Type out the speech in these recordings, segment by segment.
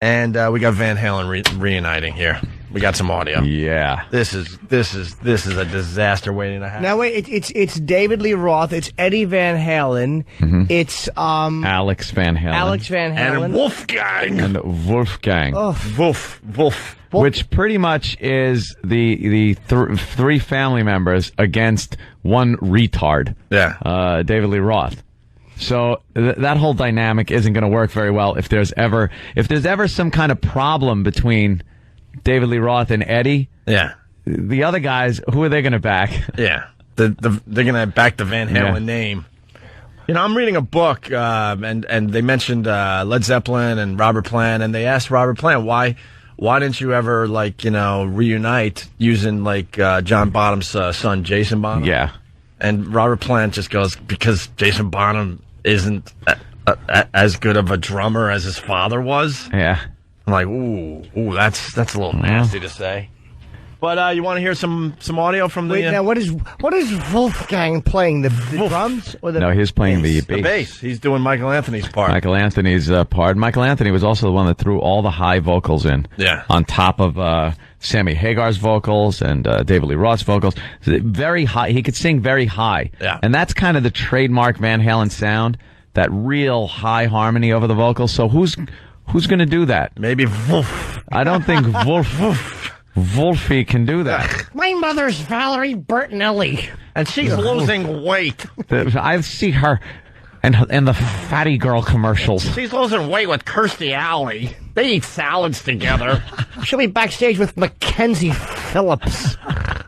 And we got Van Halen reuniting here. We got some audio. Yeah. This is a disaster waiting to happen. Now wait, it's David Lee Roth, it's Eddie Van Halen, it's Alex Van Halen. And Wolfgang. And Wolfgang. Wolf. Which pretty much is the three family members against one retard. Yeah. David Lee Roth. So that whole dynamic isn't going to work very well if there's ever some kind of problem between David Lee Roth and Eddie. Yeah. The other guys, who are they going to back? Yeah. They're going to back the Van Halen name. You know, I'm reading a book, and they mentioned Led Zeppelin and Robert Plant, and they asked Robert Plant, why didn't you ever, reunite using, John Bonham's son, Jason Bonham? Yeah. And Robert Plant just goes, because Jason Bonham isn't as good of a drummer as his father was. Yeah. I'm like, ooh, that's a little nasty to say. But you want to hear some audio from the... Wait, now what is Wolfgang playing? The drums? Or the No, he's playing bass? the bass. The bass. He's doing Michael Anthony's part. Michael Anthony's part. Michael Anthony was also the one that threw all the high vocals in. Yeah. On top of Sammy Hagar's vocals and David Lee Roth's vocals. Very high. He could sing very high. Yeah. And that's kind of the trademark Van Halen sound, that real high harmony over the vocals. So who's going to do that? Maybe Wolf. I don't think Wolfie can do that. My mother's Valerie Bertinelli. And she's losing weight. I see her in the Fatty Girl commercials. She's losing weight with Kirstie Alley. They eat salads together. She'll be backstage with Mackenzie Phillips.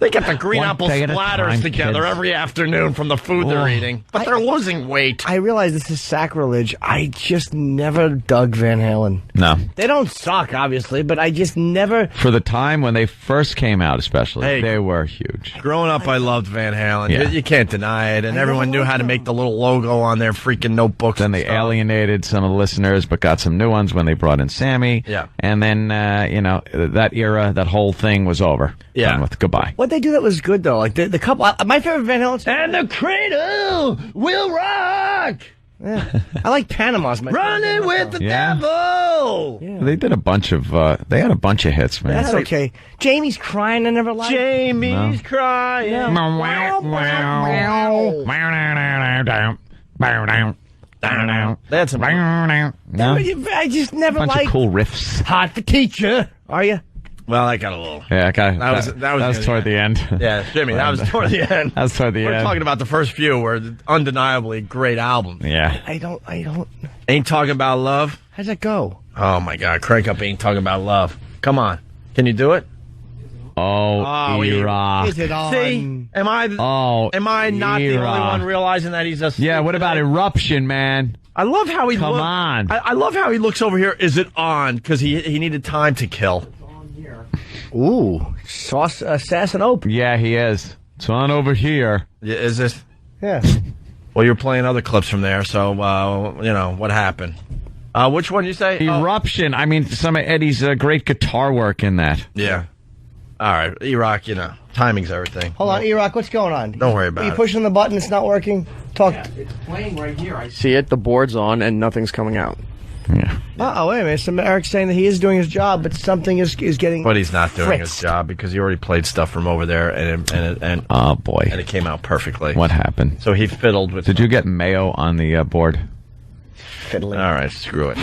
They get the green One apple day at a splatters time, together kids. every afternoon from the food they're eating. But they're losing weight. I realize this is sacrilege. I just never dug Van Halen. No. They don't suck, obviously, but I just never... For the time when they first came out, especially, Hey. they were huge. Growing up, I loved Van Halen. Yeah. You can't deny it. And everyone knew how to make the little logo on their freaking notebooks. Then and they stuff. alienated some of the listeners, but got some new ones when they brought in Sammy. Yeah. And then, that era, that whole thing was over. Yeah. Done with. Goodbye. What they do that was good, though. Like, the couple... my favorite Van Halen song... And the cradle will rock. Yeah. I like Panama's my Running favorite with song. the Yeah. devil. Yeah. They did a bunch of, they had a bunch of hits, man. That's okay. Jamie's crying, I never liked. Jamie's crying. They had some. No? I just never Bunch liked... of cool riffs. Hot for teacher. Are you? Well, I got a little. Yeah, okay. That was toward the end. Yeah, Jimmy, that was toward the end. That was toward the We're end. talking about the first few were undeniably great albums. Yeah. I don't... Ain't Talking About Love. How's that go? Oh, my God. Crank up Ain't Talking About Love. Come on. Can you do it? Oh, E-Rock. Is it on? See? Am I not the only E-Rock. one realizing that he's a... Yeah, what about Eruption, man? I love how he Come look- on. I love how he looks over here. Is it on? Because he needed time to kill. Ooh. Sauce, Sass and Opie. Yeah, he is. It's on over here. Yeah, is it? Yeah. Well, you're playing other clips from there, so, what happened? Which one you say? Eruption. I mean, some of Eddie's great guitar work in that. Yeah. All right. E-Rock, timing's everything. Hold on, E-Rock, what's going on? Don't worry about Are you it. pushing the button, it's not working? Talk. It's playing right here. I see it. The board's on, and nothing's coming out. Yeah. Uh-oh, wait a minute. Eric's saying that he is doing his job, but something is getting... But he's not doing his fritzed. job because he already played stuff from over there, and Oh, boy. it came out perfectly. What happened? So he fiddled with... Did you get mayo on the board? Fiddling. All right, screw it.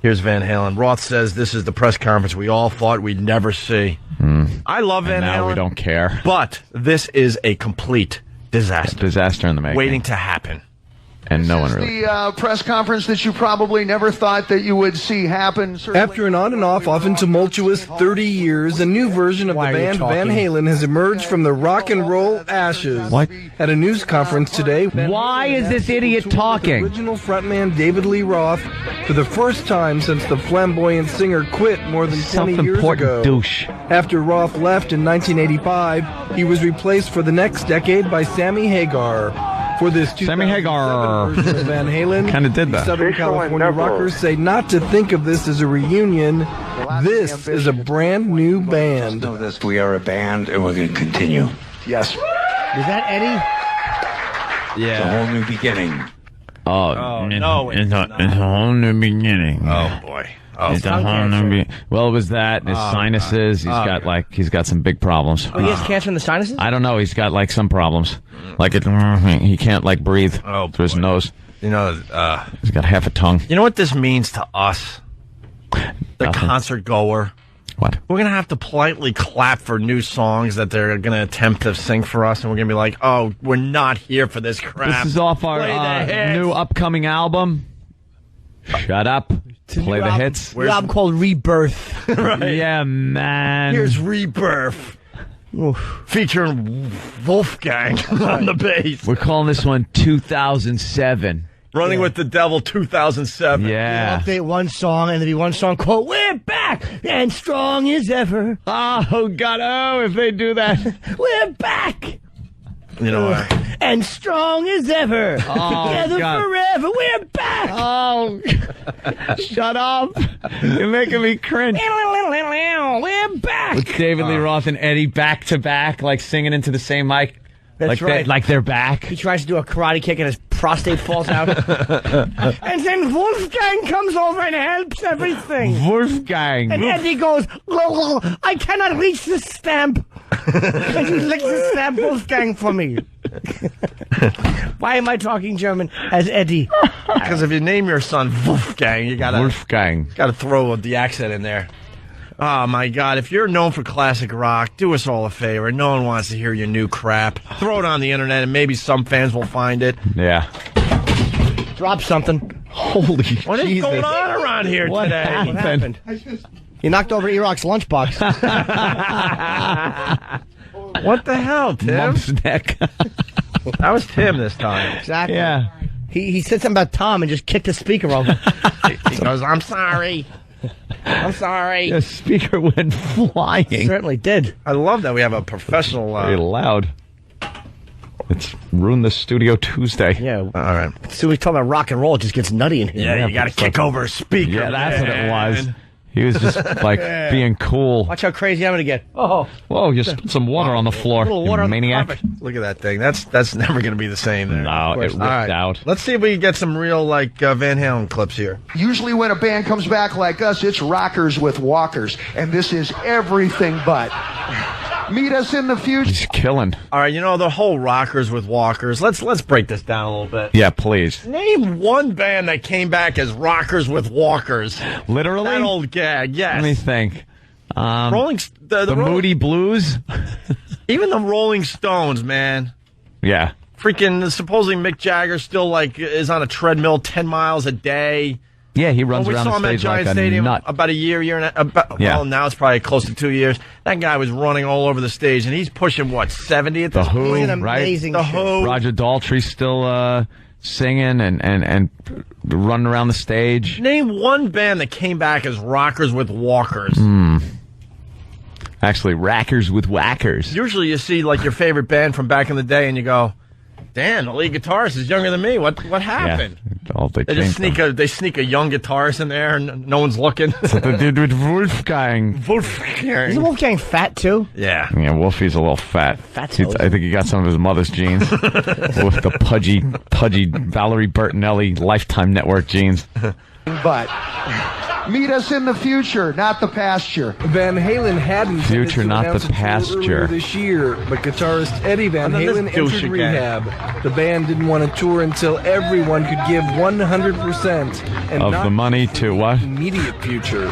Here's Van Halen. Roth says this is the press conference we all thought we'd never see. I love Van Now Halen. we don't care. But this is a complete disaster. Disaster in the making. Waiting to happen. And no one really. The press conference that you probably never thought that you would see happen. Certainly After an on and off, often tumultuous 30 years, a new version of the Why are you band Van talking? Halen has emerged from the rock and roll ashes. What? At a news conference today, Van Why Halen is this has idiot toured with talking? Original frontman David Lee Roth for the first time since the flamboyant singer quit more than 20 years Self-important ago. douche. After Roth left in 1985, he was replaced for the next decade by Sammy Hagar. For this Sammy 2007 Hagar. version of Van Halen, Kinda did that. Southern California rockers say not to think of this as a reunion. This is a brand new band. Know this, we are a band and we're going to continue. yes. Is that Eddie? It's a whole new beginning. Oh, no, it's not. It's a whole new beginning. Oh, boy. His tongue cancer. Well, it was that, and his sinuses. He's got some big problems. Oh, he has cancer in the sinuses? I don't know. He's got like some problems. Like he can't like breathe through his nose. You know, he's got half a tongue. You know what this means to us, the concert goer? What? We're going to have to politely clap for new songs that they're going to attempt to sing for us, and we're going to be like, oh, we're not here for this crap. This is off our new upcoming album. Shut up. Play the hits. New album called Rebirth. Right. Yeah, man. Here's Rebirth. Oof. Featuring Wolfgang on the bass. We're calling this one 2007. Running with the Devil 2007. Yeah. We'll update one song, and there'll be one song called We're Back and Strong as Ever. Oh, God. Oh, if they do that. We're back. You know what? And strong as ever. Oh, together God. forever. We're back. Oh, shut up. You're making me cringe. We're back. With David Lee Roth and Eddie back to back, like singing into the same mic. That's right. Like they're back. He tries to do a karate kick and his prostate falls out. And then Wolfgang comes over and helps everything. Wolfgang. And Eddie goes, I cannot reach the stamp. And he licks the stamp, Wolfgang, for me. Why am I talking German as Eddie? Because if you name your son Wolfgang, you got to throw the accent in there. Oh, my God. If you're known for classic rock, do us all a favor. No one wants to hear your new crap. Throw it on the internet, and maybe some fans will find it. Yeah. Drop something. Holy Jesus. What is going on around here today? What happened? You knocked over Eroc's lunchbox. What the hell, Tim? Mump's neck. That was Tim this time. Exactly. Yeah. He said something about Tom and just kicked the speaker over. He goes, I'm sorry. I'm sorry. The speaker went flying. Certainly did. I love that we have a professional... Very loud. It's ruined the studio Tuesday. Yeah. All right. As soon as we talk about rock and roll, it just gets nutty in here. Yeah, you got to kick over a speaker. Yeah, that's what it was. He was just like being cool. Watch how crazy I'm going to get. Oh. Whoa, you spilled some water on the floor, A little water you on the maniac. carpet. Look at that thing. That's never going to be the same there. No, it ripped out. Let's see if we can get some real, Van Halen clips here. Usually when a band comes back like us, it's rockers with walkers. And this is everything but. Meet us in the future. He's killing. All right, the whole rockers with walkers. Let's break this down a little bit. Yeah, please. Name one band that came back as rockers with walkers. Literally? That old gag, yes. Let me think. The Moody Blues? Even the Rolling Stones, man. Yeah. Freaking, supposedly Mick Jagger still, is on a treadmill 10 miles a day. Yeah, he runs around the stage like a nut. We saw him at Giant Stadium about a year and well, now it's probably close to 2 years. That guy was running all over the stage, and he's pushing, 70 at this point? The Who, an amazing right? show. The Who. Roger Daltrey's still singing and running around the stage. Name one band that came back as rockers with walkers. Actually, rackers with whackers. Usually you see, your favorite band from back in the day, and you go, damn, the lead guitarist is younger than me. What happened? Yeah. Oh, they just sneak a young guitarist in there, and no one's looking. That's what they did with Wolfgang. Isn't Wolfgang fat, too? Yeah. Yeah, Wolfie's a little fat. I think he got some of his mother's genes. With the pudgy Valerie Bertinelli Lifetime Network genes. But meet us in the future, not the pasture. Van Halen hadn't Future, not the pasture. This year, but guitarist Eddie Van Halen entered rehab. The band didn't want to tour until everyone could give 100% and Of not the money to what? immediate future.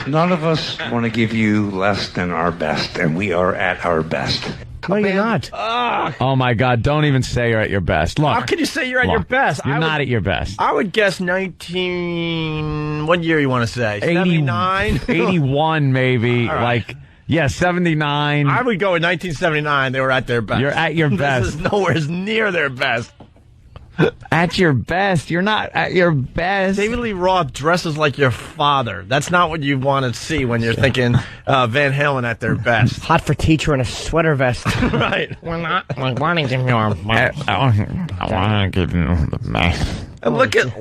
None of us want to give you less than our best, and we are at our best. No, you're not. Oh my God! Don't even say you're at your best. Look, How can you say you're at your best? You're not at your best. I would guess 19... What year you want to say? 79? 81 maybe. Right. 79. I would go in 1979. They were at their best. You're at your best. This is nowhere near their best. At your best. You're not at your best. David Lee Roth dresses like your father. That's not what you want to see when you're thinking Van Halen at their best. Hot for teacher in a sweater vest. Right. We're not wanting to know. I want to give you the best. And look at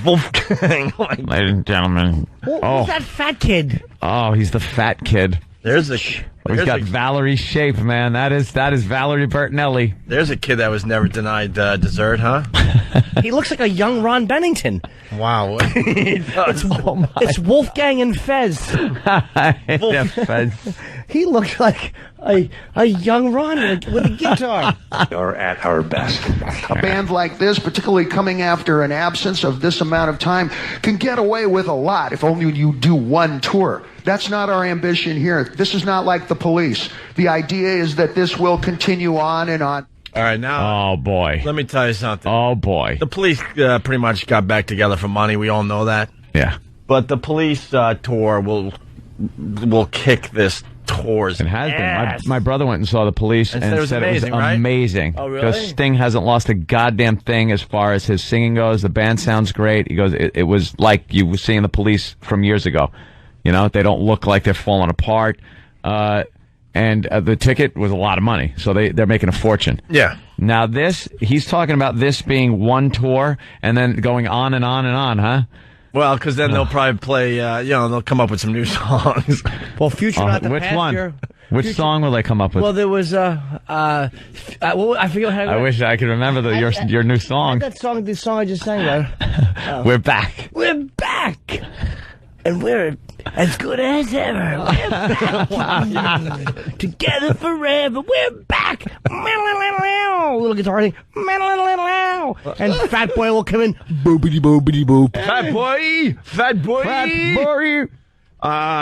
Wolfgang. Ladies and gentlemen. Who's that fat kid? Oh, he's the fat kid. There's a... He's got Valerie's shape, man. That is Valerie Bertinelli. There's a kid that was never denied dessert, huh? He looks like a young Ron Bennington. Wow. It's Wolfgang and Fez. Fez. He looks like a young Ron with a guitar. Are at our best. A band like this, particularly coming after an absence of this amount of time, can get away with a lot if only you do one tour. That's not our ambition here. This is not like the Police. The idea is that this will continue on and on. All right, now. Oh, boy. Let me tell you something. Oh, boy. The Police pretty much got back together for money. We all know that. Yeah. But the Police tour will kick this tours. It has Yes. been. My brother went and saw the Police and said it was said amazing, it was right? amazing. Oh, really? Because Sting hasn't lost a goddamn thing as far as his singing goes. The band sounds great. He goes, it was like you were seeing the Police from years ago. You know, they don't look like they're falling apart. And the ticket was a lot of money, so they're making a fortune. Yeah. Now he's talking about this being one tour and then going on and on and on, huh? Well, because then they'll probably play, they'll come up with some new songs. Well, Future Not the Which Past one? Year. Which song will they come up with? Well, there was I forget how. I wish I could remember your new song. That song, the song I just sang. Right? We're back. We're back, and we're as good as ever. We're back. Together forever. We're back. Little guitar thing. And Fat Boy will come in. Boopity boopity boop. Fat boy! Fat boy! Fat boy.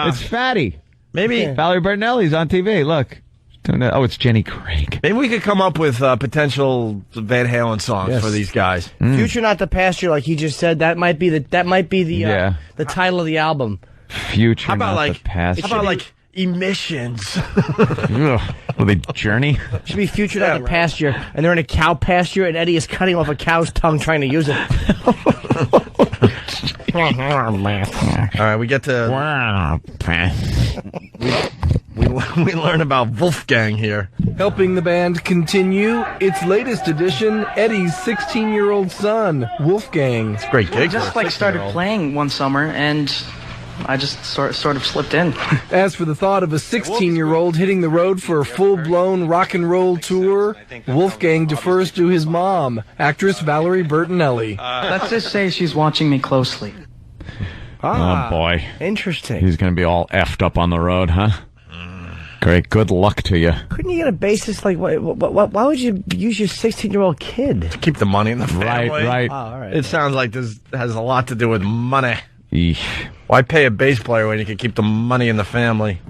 It's Fatty. Maybe Valerie Bertinelli's on TV. Look. Oh, it's Jenny Craig. Maybe we could come up with potential Van Halen songs for these guys. Future Not the Past Year, like he just said. That might be the title of the album. Future, How about not like the past. How about like Emissions? Ugh. Will they Journey? It should be Future Not the Past Year, and they're in a cow pasture, and Eddie is cutting off a cow's tongue trying to use it. All right, we get to we learn about Wolfgang here. Helping the band continue, its latest addition, Eddie's 16-year-old son, Wolfgang. It's a great gig. Just started playing one summer, and I just sort of slipped in. As for the thought of a 16-year-old hitting the road for a full-blown rock and roll tour, Wolfgang defers to his mom, actress Valerie Bertinelli. Let's just say she's watching me closely. Oh, boy. Interesting. He's going to be all effed up on the road, huh? Great. Good luck to you. Couldn't you get a bassist? Like, why would you use your 16-year-old kid? To keep the money in the family. Right. Oh, all right. It sounds like this has a lot to do with money. Eesh. Why pay a bass player when you can keep the money in the family?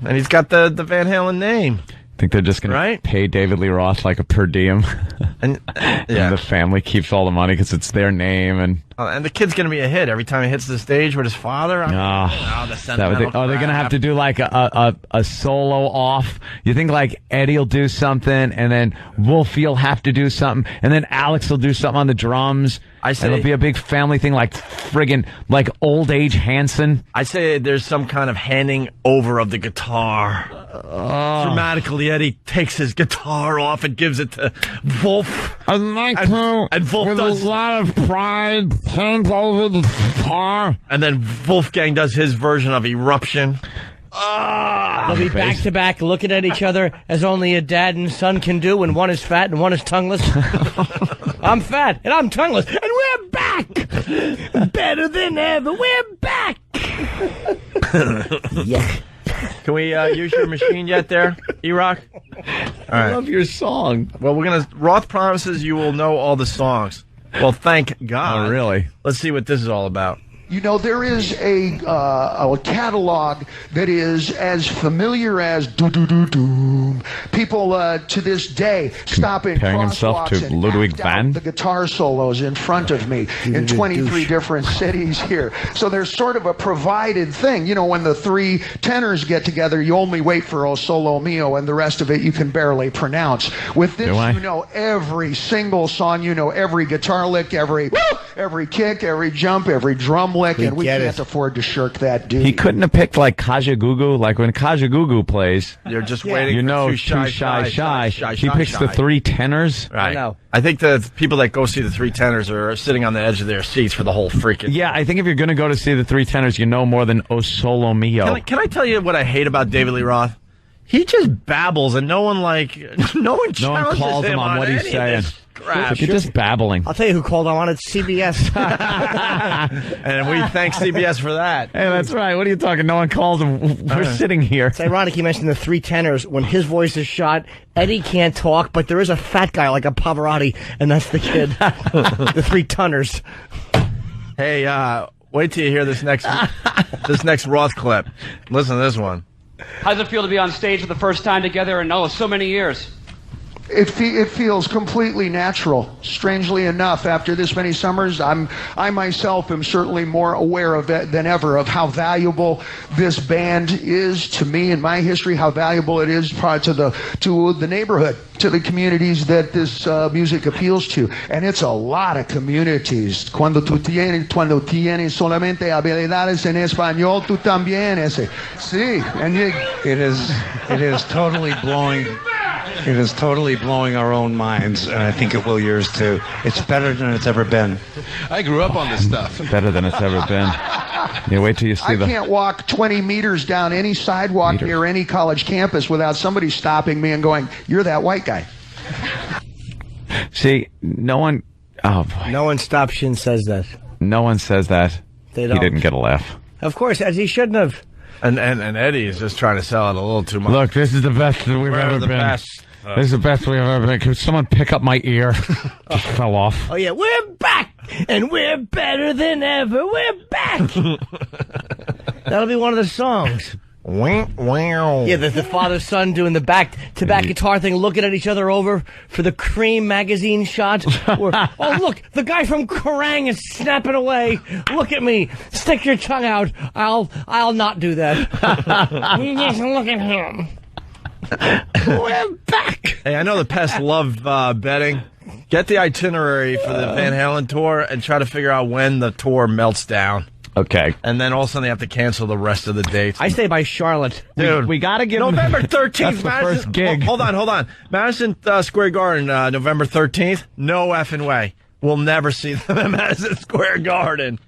And he's got the Van Halen name. Think they're just going to pay David Lee Roth like a per diem, And and the family keeps all the money because it's their name. And the kid's going to be a hit every time he hits the stage with his father. They're going to have to do like a solo off. You think like Eddie will do something, and then Wolfie will have to do something, and then Alex will do something on the drums. I say and it'll be a big family thing, like friggin' like old age Hanson. I say there's some kind of handing over of the guitar. Dramatically, Eddie takes his guitar off and gives it to Wolf. I'd like to, and Wolf with does a lot of pride, hand over the guitar. And then Wolfgang does his version of Eruption. They'll be back to back, looking at each other as only a dad and son can do, when one is fat and one is tongueless. I'm fat and I'm tongueless, and we're back, better than ever. We're back. Yeah. Can we use your machine yet there, E-Rock? I love your song. Well, Roth promises you will know all the songs. Well, thank God. Oh, really? Let's see what this is all about. You know, there is a catalog that is as familiar as do-do-do-doom. People to this day stop in Comparing himself crosswalks to and Ludwig act out van? the guitar solos in front of me in 23 different cities here. So there's sort of a provided thing. You know, when the three tenors get together, you only wait for O Solo Mio, and the rest of it you can barely pronounce. With this, you know every single song. You know every guitar lick, every kick, every jump, every drum lick. Hamlick, and we get can't afford to shirk that duty. He couldn't have picked like Kajagoogoo. Like when Kajagoogoo plays, You're just waiting. you know, for too shy. He picks the three tenors. Right. I know. I think the people that go see the three tenors are sitting on the edge of their seats for the whole freaking. Yeah, I think if you're going to go to see the three tenors, you know more than O Solo Mio. Can I tell you what I hate about David Lee Roth? He just babbles, and no one challenges calls him on what he's saying. Crap. You're just babbling. I'll tell you who called on it. CBS. And we thank CBS for that. Hey, that's right. What are you talking? No one calls him. We're sitting here. It's ironic you mentioned the three tenors. When his voice is shot, Eddie can't talk, but there is a fat guy like a Pavarotti, and that's the kid. The three tonners. Hey, wait till you hear this next Roth clip. Listen to this one. How does it feel to be on stage for the first time together in so many years? It feels completely natural. Strangely enough, after this many summers, I myself am certainly more aware of it than ever of how valuable this band is to me and my history. How valuable it is to the neighborhood, to the communities that this music appeals to, and it's a lot of communities. Cuando tienes solamente habilidades en español, tú también ese. Sí, and It is totally blowing. It is totally blowing our own minds, and I think it will yours too. It's better than it's ever been. I grew up on this stuff. Better than it's ever been. Yeah, wait till you see I can't walk 20 meters down any sidewalk near any college campus without somebody stopping me and going, "You're that white guy." See, no one. Oh boy. No one stops you and says that. No one says that. They don't. He didn't get a laugh. Of course, as he shouldn't have. And Eddie is just trying to sell it a little too much. Look, this is the best that we've ever the been. best. This is the best we've ever been. Could someone pick up my ear? Just fell off. Oh, yeah, we're back, and we're better than ever. We're back. That'll be one of the songs. Wow. Yeah, the father-son doing the back-to-back guitar thing, looking at each other over for the Cream magazine shot. Or, oh, look, the guy from Kerrang is snapping away. Look at me. Stick your tongue out. I'll not do that. Just look at him. We're back. Hey, I know the pests love betting. Get the itinerary for the Van Halen tour and try to figure out when the tour melts down. Okay. And then all of a sudden they have to cancel the rest of the dates. I stay by Charlotte. Dude, we got to give November 13th. That's the Madison, first gig. Hold on. Madison Square Garden, November 13th. No effing way. We'll never see them at Madison Square Garden.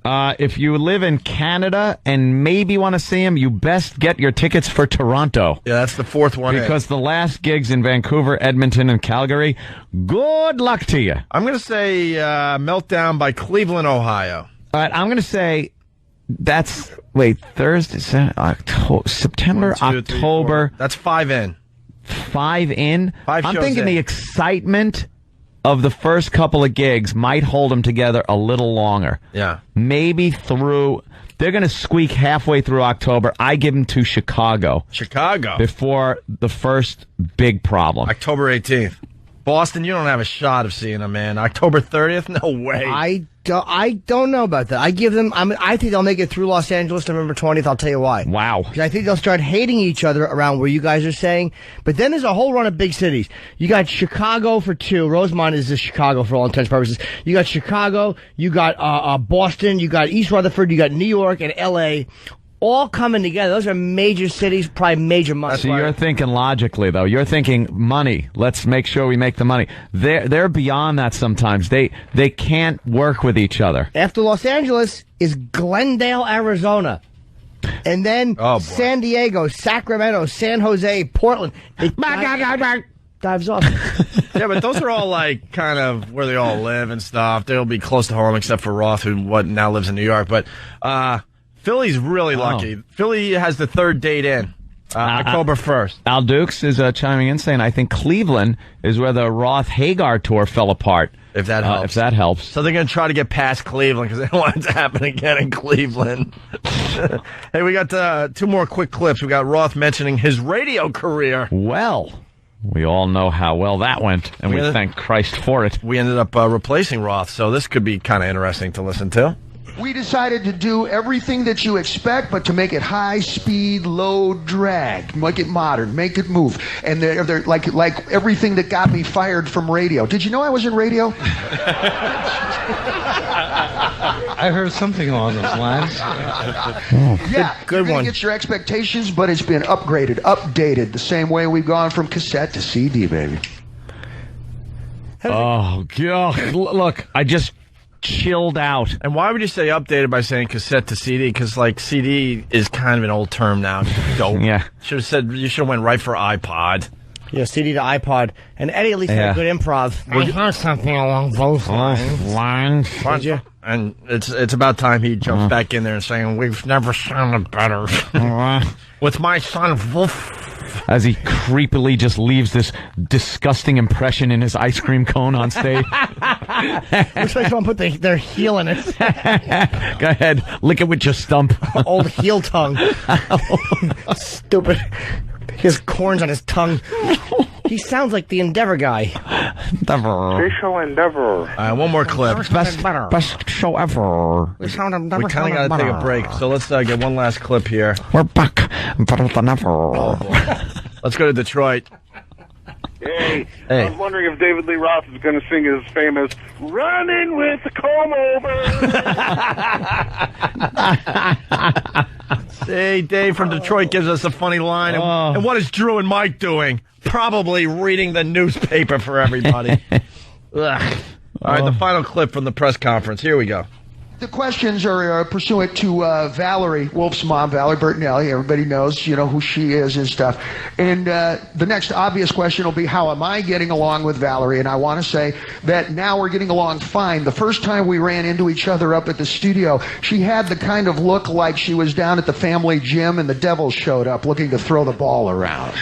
If you live in Canada and maybe want to see him, you best get your tickets for Toronto. Yeah, that's the fourth one. Because the last gigs in Vancouver, Edmonton, and Calgary, good luck to you. I'm going to say Meltdown by Cleveland, Ohio. All right, I'm going to say that's, Thursday, September, 1, 2, 3, October. 4. That's 5 in. 5 in? I'm thinking in. the excitement of the first couple of gigs might hold them together a little longer. Yeah. Maybe through, they're going to squeak halfway through October. I give them to Chicago. Before the first big problem. October 18th. Boston, you don't have a shot of seeing them, man. October 30th? No way. I don't know about that. I give them. I think they'll make it through Los Angeles November 20th. I'll tell you why. Wow. Because I think they'll start hating each other around where you guys are saying. But then there's a whole run of big cities. You got Chicago for 2. Rosemont is just Chicago for all intents and purposes. You got Chicago. You got Boston. You got East Rutherford. You got New York and L.A. all coming together. Those are major cities, probably major months. So you're thinking logically, though. You're thinking money. Let's make sure we make the money. They're beyond that sometimes. They can't work with each other. After Los Angeles is Glendale, Arizona. And then San Diego, Sacramento, San Jose, Portland. It dives off. Yeah, but those are all like kind of where they all live and stuff. They'll be close to home except for Roth, who now lives in New York. But Philly's really lucky. Philly has the third date in, October 1st. Al Dukes is chiming in saying, I think Cleveland is where the Roth-Hagar tour fell apart. If that helps. If that helps. So they're going to try to get past Cleveland because they don't want it to happen again in Cleveland. Hey, we got 2 more quick clips. We got Roth mentioning his radio career. Well, we all know how well that went, and we thank Christ for it. We ended up replacing Roth, so this could be kind of interesting to listen to. We decided to do everything that you expect, but to make it high speed, low drag, make it modern, make it move. And they're like everything that got me fired from radio. Did you know I was in radio? I heard something along those lines. Yeah, good you're one. Get your expectations, but it's been upgraded, updated, the same way we've gone from cassette to CD, baby. Oh, God. Look, I just chilled out. And why would you say updated by saying cassette to CD? Because, like, CD is kind of an old term now. Dope. Yeah. You should have went right for iPod. Yeah, CD to iPod. And Eddie at least had a good improv. I heard something along those lines. Did you? And it's about time he jumps back in there and saying, we've never sounded better. With my son, Wolf. As he creepily just leaves this disgusting impression in his ice cream cone on stage. Looks like someone put their heel in it. Go ahead, lick it with your stump. Old heel tongue. Stupid. He has corns on his tongue. He sounds like the Endeavor guy. Facial Endeavor. All right, one more clip. Best show ever. We kind of got to take a break, so let's get one last clip here. We're back. Better than ever. Let's go to Detroit. Hey, I was wondering if David Lee Roth is going to sing his famous "Running with the Comb Over." See, Dave from Detroit gives us a funny line. And what is Drew and Mike doing? Probably reading the newspaper for everybody. Ugh. All right, the final clip from the press conference. Here we go. The questions are pursuant to Valerie, Wolf's mom, Valerie Bertinelli. Everybody knows, who she is and stuff. And the next obvious question will be, how am I getting along with Valerie? And I want to say that now we're getting along fine. The first time we ran into each other up at the studio, she had the kind of look like she was down at the family gym and the devil showed up looking to throw the ball around.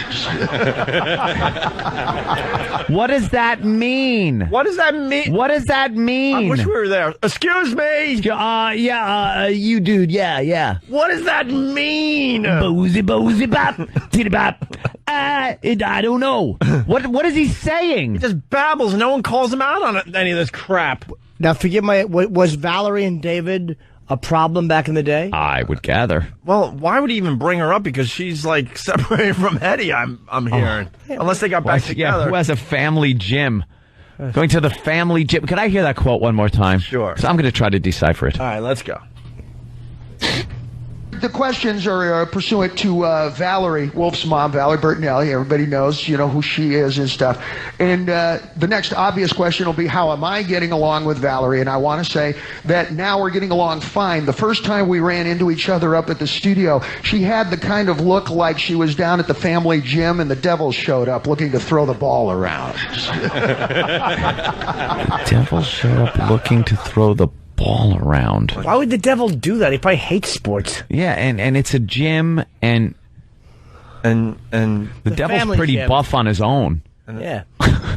What does that mean? What does that mean? What does that mean? I wish we were there. Excuse me. You dude, yeah. What does that mean? Boozy bop, titty bop. I don't know. What is he saying? He just babbles. No one calls him out on any of this crap. Now, forgive was Valerie and David a problem back in the day? I would gather. Well, why would he even bring her up? Because she's like separated from Eddie. I'm hearing, unless they got back together. Yeah, who has a family gym? Going to the family gym. Can I hear that quote one more time? Sure. So I'm going to try to decipher it. All right, let's go. The questions are pursuant to Valerie, Wolf's mom, Valerie Bertinelli. Everybody knows, who she is and stuff. And the next obvious question will be, how am I getting along with Valerie? And I want to say that now we're getting along fine. The first time we ran into each other up at the studio, she had the kind of look like she was down at the family gym and the devil showed up looking to throw the ball around. The devil showed up looking to throw the ball around. Why would the devil do that? He probably hates sports. Yeah, and it's a gym, and the devil's pretty buff on his own. Yeah.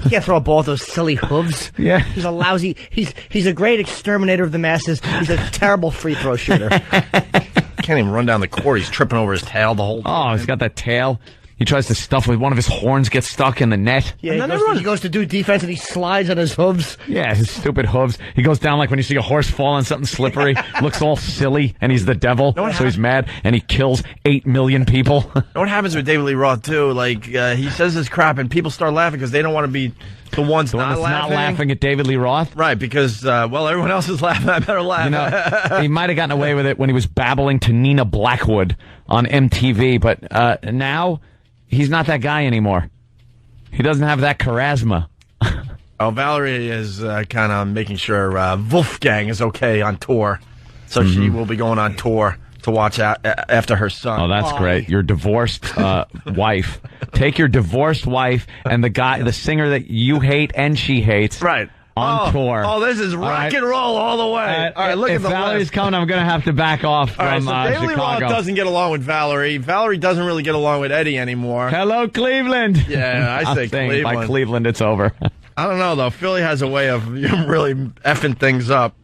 He can't throw a ball with those silly hooves. Yeah. He's a lousy, he's a great exterminator of the masses. He's a terrible free throw shooter. Can't even run down the court. He's tripping over his tail the whole time. Oh, he's got that tail. He tries to stuff with one of his horns gets stuck in the net. Yeah, he goes to do defense and he slides on his hooves. Yeah, his stupid hooves. He goes down like when you see a horse fall on something slippery, looks all silly, and he's the devil, so he's mad, and he kills 8 million people. You know what happens with David Lee Roth, too? Like, he says this crap, and people start laughing because they don't want to be the ones not laughing at David Lee Roth? Right, because, everyone else is laughing. I better laugh. He might have gotten away with it when he was babbling to Nina Blackwood on MTV, but now he's not that guy anymore. He doesn't have that charisma. Oh, Valerie is kind of making sure Wolfgang is okay on tour. So she will be going on tour to watch after her son. Oh, that's great. Your divorced wife. Take your divorced wife and the singer that you hate and she hates. Right. On tour. Oh, this is rock and roll all the way. All right, look at the Valerie's list. coming, I'm going to have to back off from David Lee Roth Chicago. doesn't get along with Valerie. Valerie doesn't really get along with Eddie anymore. Hello, Cleveland. Yeah, I say Cleveland. By Cleveland, it's over. I don't know, though. Philly has a way of really effing things up.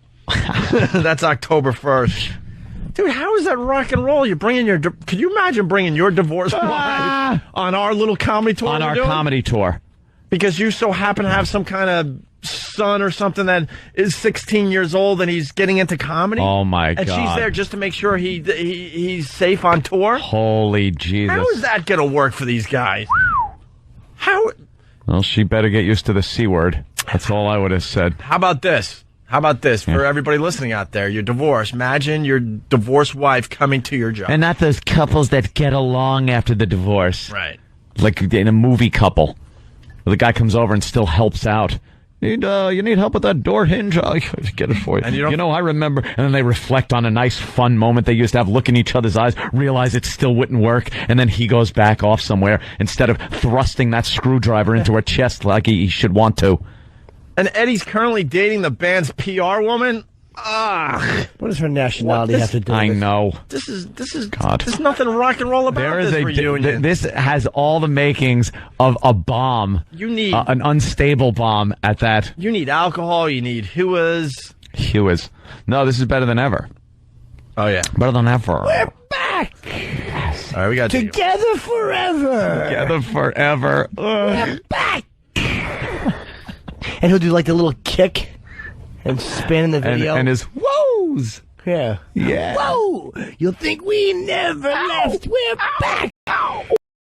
That's October 1st. Dude, how is that rock and roll? You're bringing could you imagine bringing your divorced wife on our little comedy tour? On our comedy tour. Because you so happen to have some kind of son or something that is 16 years old and he's getting into comedy? Oh, my God. And she's there just to make sure he's safe on tour? Holy Jesus. How is that going to work for these guys? How? Well, she better get used to the C word. That's all I would have said. How about this? How about this for everybody listening out there? You're divorced. Imagine your divorced wife coming to your job. And not those couples that get along after the divorce. Right. Like in a movie couple. Where the guy comes over and still helps out. You need help with that door hinge? I'll get it for you. And you know, I remember. And then they reflect on a nice, fun moment they used to have, look in each other's eyes, realize it still wouldn't work, and then he goes back off somewhere instead of thrusting that screwdriver into her chest like he should want to. And Eddie's currently dating the band's PR woman? What does her nationality have to do with I it? know. This is God. There's nothing rock and roll about this reunion. This has all the makings of a bomb. You need an unstable bomb at that. You need alcohol. You need Huas. No, this is better than ever. Oh yeah, better than ever. We're back. Yes. All right, we got Together forever. Together forever. We're back. And he'll do like the little kick and spin in the video. And his whoas. Yeah. Yeah. Whoa! You'll think we never left. We're back.